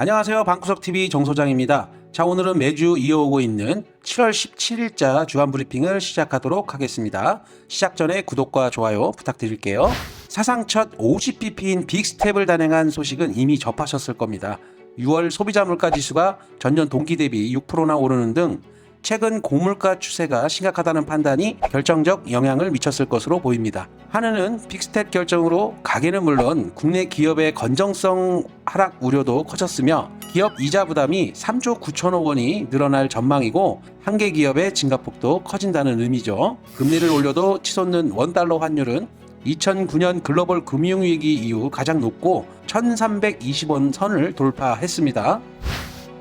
안녕하세요. 방구석TV 정소장입니다. 자, 오늘은 매주 이어오고 있는 7월 17일자 주간 브리핑을 시작하도록 하겠습니다. 시작 전에 구독과 좋아요 부탁드릴게요. 사상 첫 50pp인 빅스텝을 단행한 소식은 이미 접하셨을 겁니다. 6월 소비자 물가 지수가 전년 동기 대비 6%나 오르는 등 최근 고물가 추세가 심각하다는 판단이 결정적 영향을 미쳤을 것으로 보입니다. 한은은 빅스텝 결정으로 가계는 물론 국내 기업의 건전성 하락 우려도 커졌으며 기업 이자 부담이 3조 9천억 원이 늘어날 전망이고 한계 기업의 증가폭도 커진다는 의미죠. 금리를 올려도 치솟는 원달러 환율은 2009년 글로벌 금융위기 이후 가장 높고 1320원 선을 돌파했습니다.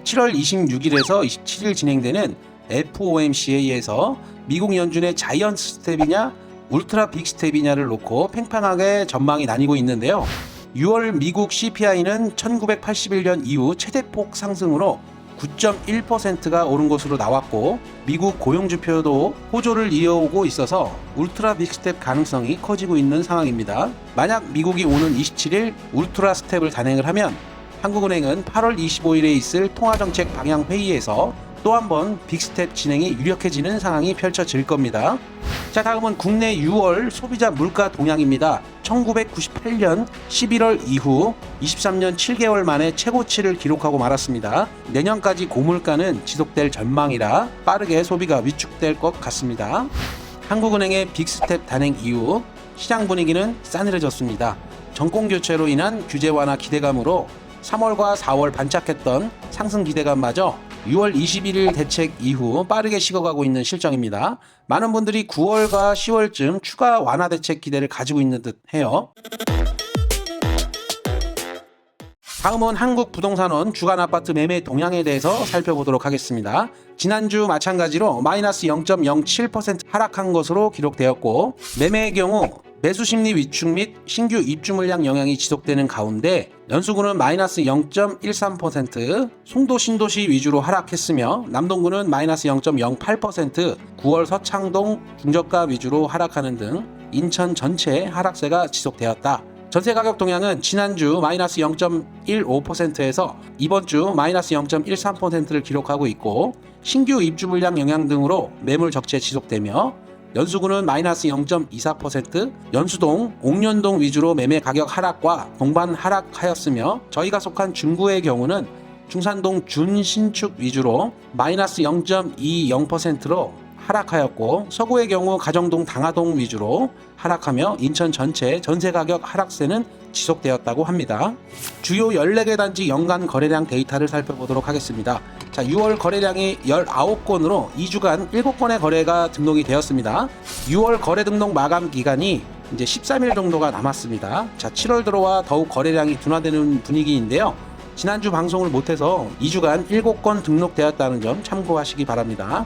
7월 26일에서 27일 진행되는 FOMC에서 미국 연준의 자이언트 스텝이냐 울트라 빅 스텝이냐를 놓고 팽팽하게 전망이 나뉘고 있는데요. 6월 미국 CPI는 1981년 이후 최대폭 상승으로 9.1%가 오른 것으로 나왔고 미국 고용지표도 호조를 이어오고 있어서 울트라 빅 스텝 가능성이 커지고 있는 상황입니다. 만약 미국이 오는 27일 울트라 스텝을 단행을 하면 한국은행은 8월 25일에 있을 통화정책 방향 회의에서 또 한 번 빅스텝 진행이 유력해지는 상황이 펼쳐질 겁니다. 자, 다음은 국내 6월 소비자 물가 동향입니다. 1998년 11월 이후 23년 7개월 만에 최고치를 기록하고 말았습니다. 내년까지 고물가는 지속될 전망이라 빠르게 소비가 위축될 것 같습니다. 한국은행의 빅스텝 단행 이후 시장 분위기는 싸늘해졌습니다. 정권 교체로 인한 규제 완화 기대감으로 3월과 4월 반짝했던 상승 기대감마저 6월 21일 대책 이후 빠르게 식어가고 있는 실정입니다. 많은 분들이 9월과 10월쯤 추가 완화 대책 기대를 가지고 있는 듯 해요. 다음은 한국부동산원 주간 아파트 매매 동향에 대해서 살펴보도록 하겠습니다. 지난주 마찬가지로 마이너스 0.07% 하락한 것으로 기록되었고 매매의 경우 매수심리 위축 및 신규 입주 물량 영향이 지속되는 가운데 연수구는 마이너스 0.13%, 송도 신도시 위주로 하락했으며 남동구는 마이너스 0.08%, 9월 서창동 중저가 위주로 하락하는 등 인천 전체 하락세가 지속되었다. 전세 가격 동향은 지난주 마이너스 0.15%에서 이번 주 마이너스 0.13%를 기록하고 있고 신규 입주 물량 영향 등으로 매물 적체 지속되며 연수구는 마이너스 0.24%, 연수동, 옥년동 위주로 매매 가격 하락과 동반 하락하였으며 저희가 속한 중구의 경우는 중산동 준신축 위주로 마이너스 0.20%로 하락하였고 서구의 경우 가정동 당하동 위주로 하락하며 인천 전체 전세 가격 하락세는 지속되었다고 합니다. 주요 14개 단지 연간 거래량 데이터를 살펴보도록 하겠습니다. 자, 6월 거래량이 19건으로 2주간 7건의 거래가 등록이 되었습니다. 6월 거래 등록 마감 기간이 이제 13일 정도가 남았습니다. 자, 7월 들어와 더욱 거래량이 둔화되는 분위기인데요. 지난주 방송을 못해서 2주간 7건 등록되었다는 점 참고하시기 바랍니다.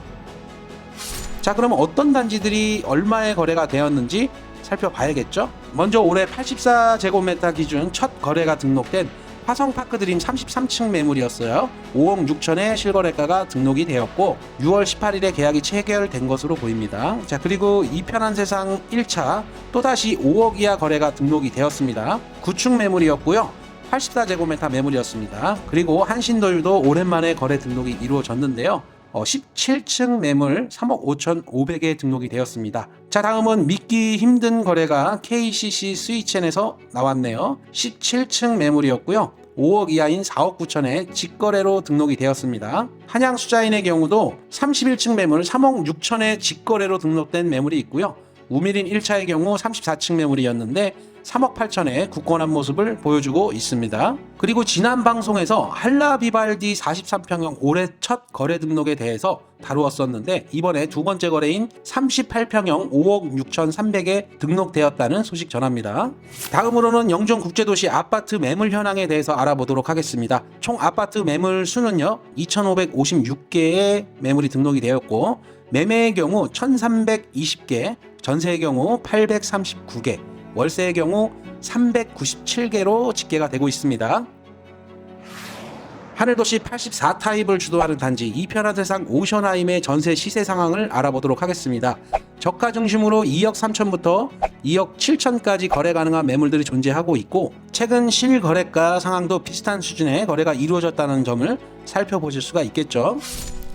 자, 그럼 어떤 단지들이 얼마의 거래가 되었는지 살펴봐야겠죠? 먼저 올해 84제곱미터 기준 첫 거래가 등록된 화성파크드림 33층 매물이었어요. 5억 6천의 실거래가가 등록이 되었고 6월 18일에 계약이 체결된 것으로 보입니다. 자, 그리고 이편한 세상 1차 또다시 5억 이하 거래가 등록이 되었습니다. 9층 매물이었고요. 84제곱미터 매물이었습니다. 그리고 한신도율도 오랜만에 거래 등록이 이루어졌는데요. 17층 매물 3억 5,500에 등록이 되었습니다. 자, 다음은 믿기 힘든 거래가 KCC 스위첸에서 나왔네요. 17층 매물이었고요. 5억 이하인 4억 9천에 직거래로 등록이 되었습니다. 한양 수자인의 경우도 31층 매물 3억 6천에 직거래로 등록된 매물이 있고요. 우미린 1차의 경우 34층 매물이었는데 3억 8천에 굳건한 모습을 보여주고 있습니다. 그리고 지난 방송에서 한라비발디 43평형 올해 첫 거래 등록에 대해서 다루었었는데 이번에 두 번째 거래인 38평형 5억 6,300에 등록되었다는 소식 전합니다. 다음으로는 영종국제도시 아파트 매물 현황에 대해서 알아보도록 하겠습니다. 총 아파트 매물 수는요 2,556개의 매물이 등록이 되었고 매매의 경우 1,320개, 전세의 경우 839개, 월세의 경우 397개로 집계가 되고 있습니다. 하늘도시 84타입을 주도하는 단지 이편한 세상 오션하임의 전세 시세 상황을 알아보도록 하겠습니다. 저가 중심으로 2억 3천부터 2억 7천까지 거래 가능한 매물들이 존재하고 있고, 최근 실거래가 상황도 비슷한 수준의 거래가 이루어졌다는 점을 살펴보실 수가 있겠죠.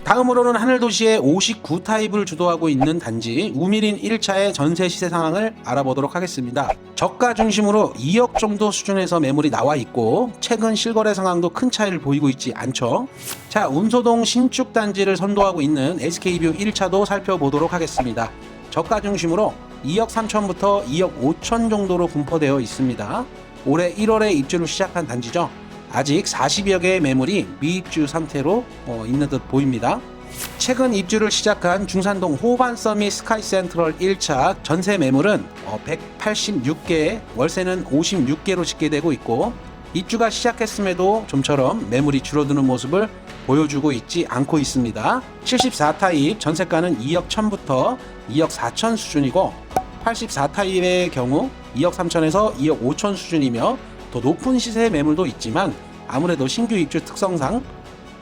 다음으로는 하늘도시의 59타입을 주도하고 있는 단지 우미린 1차의 전세 시세 상황을 알아보도록 하겠습니다. 저가 중심으로 2억 정도 수준에서 매물이 나와 있고, 최근 실거래 상황도 큰 차이를 보이고 있지 않죠. 자, 운소동 신축 단지를 선도하고 있는 SK뷰 1차도 살펴보도록 하겠습니다. 저가 중심으로 2억 3천부터 2억 5천 정도로 분포되어 있습니다. 올해 1월에 입주를 시작한 단지죠. 아직 40여 개의 매물이 미입주 상태로 있는 듯 보입니다. 최근 입주를 시작한 중산동 호반서밋 스카이센트럴 1차 전세 매물은 186개, 월세는 56개로 집계되고 있고, 입주가 시작했음에도 좀처럼 매물이 줄어드는 모습을 보여주고 있지 않고 있습니다. 74타입 전세가는 2억 1천부터 2억 4천 수준이고, 84타입의 경우 2억 3천에서 2억 5천 수준이며, 더 높은 시세의 매물도 있지만 아무래도 신규 입주 특성상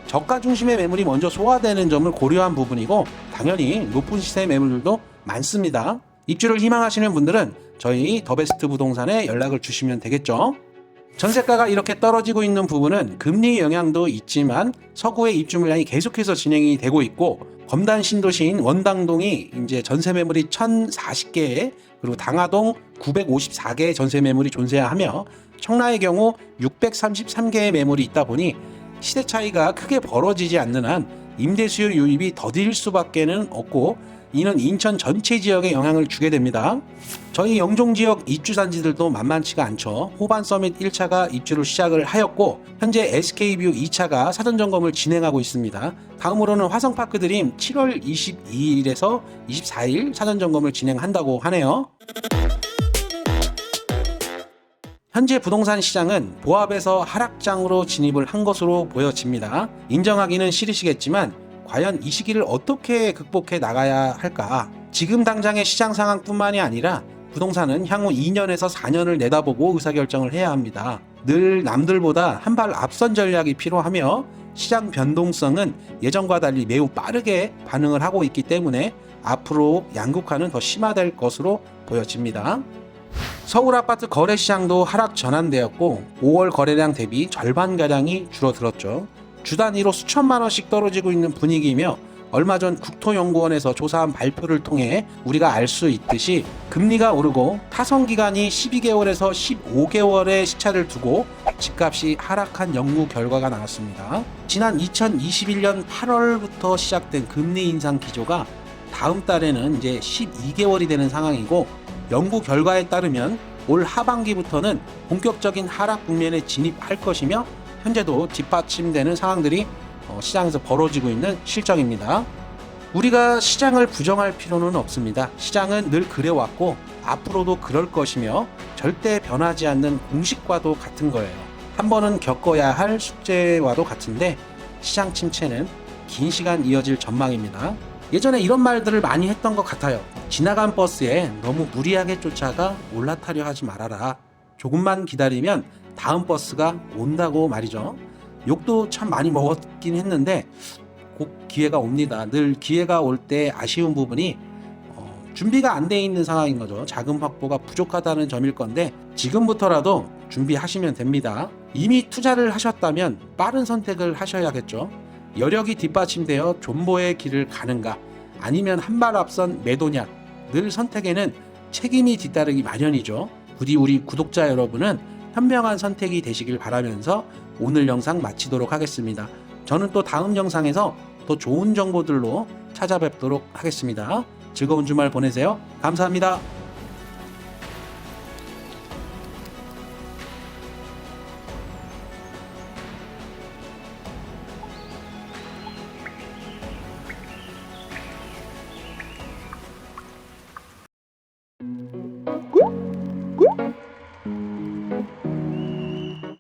저가 중심의 매물이 먼저 소화되는 점을 고려한 부분이고, 당연히 높은 시세의 매물들도 많습니다. 입주를 희망하시는 분들은 저희 더베스트 부동산에 연락을 주시면 되겠죠. 전세가가 이렇게 떨어지고 있는 부분은 금리 영향도 있지만 서구의 입주 물량이 계속해서 진행이 되고 있고, 검단 신도시인 원당동이 이제 전세 매물이 1,040개, 그리고 당하동 954개의 전세 매물이 존재하며, 청라의 경우 633개의 매물이 있다 보니 시세 차이가 크게 벌어지지 않는 한 임대 수요 유입이 더딜 수밖에는 없고, 이는 인천 전체 지역에 영향을 주게 됩니다. 저희 영종 지역 입주 단지들도 만만치가 않죠. 호반 서밋 1차가 입주를 시작을 하였고, 현재 SK뷰 2차가 사전 점검을 진행하고 있습니다. 다음으로는 화성파크 드림 7월 22일에서 24일 사전 점검을 진행한다고 하네요. 현재 부동산 시장은 보합에서 하락장으로 진입을 한 것으로 보여집니다. 인정하기는 싫으시겠지만 과연 이 시기를 어떻게 극복해 나가야 할까? 지금 당장의 시장 상황뿐만이 아니라 부동산은 향후 2년에서 4년을 내다보고 의사결정을 해야 합니다. 늘 남들보다 한 발 앞선 전략이 필요하며, 시장 변동성은 예전과 달리 매우 빠르게 반응을 하고 있기 때문에 앞으로 양극화는 더 심화될 것으로 보여집니다. 서울 아파트 거래 시장도 하락 전환되었고, 5월 거래량 대비 절반가량이 줄어들었죠. 주 단위로 수천만 원씩 떨어지고 있는 분위기이며, 얼마 전 국토연구원에서 조사한 발표를 통해 우리가 알 수 있듯이 금리가 오르고 타성기간이 12개월에서 15개월의 시차를 두고 집값이 하락한 연구 결과가 나왔습니다. 지난 2021년 8월부터 시작된 금리 인상 기조가 다음 달에는 이제 12개월이 되는 상황이고, 연구 결과에 따르면 올 하반기부터는 본격적인 하락 국면에 진입할 것이며, 현재도 뒷받침되는 상황들이 시장에서 벌어지고 있는 실정입니다. 우리가 시장을 부정할 필요는 없습니다. 시장은 늘 그래왔고 앞으로도 그럴 것이며 절대 변하지 않는 공식과도 같은 거예요. 한 번은 겪어야 할 숙제와도 같은데, 시장 침체는 긴 시간 이어질 전망입니다. 예전에 이런 말들을 많이 했던 것 같아요. 지나간 버스에 너무 무리하게 쫓아가 올라타려 하지 말아라. 조금만 기다리면 다음 버스가 온다고 말이죠. 욕도 참 많이 먹었긴 했는데 곧 기회가 옵니다. 늘 기회가 올 때 아쉬운 부분이 준비가 안 돼 있는 상황인 거죠. 자금 확보가 부족하다는 점일 건데, 지금부터라도 준비하시면 됩니다. 이미 투자를 하셨다면 빠른 선택을 하셔야겠죠. 여력이 뒷받침되어 존버의 길을 가는가, 아니면 한 발 앞선 매도냐, 늘 선택에는 책임이 뒤따르기 마련이죠. 부디 우리 구독자 여러분은 현명한 선택이 되시길 바라면서 오늘 영상 마치도록 하겠습니다. 저는 또 다음 영상에서 더 좋은 정보들로 찾아뵙도록 하겠습니다. 즐거운 주말 보내세요. 감사합니다.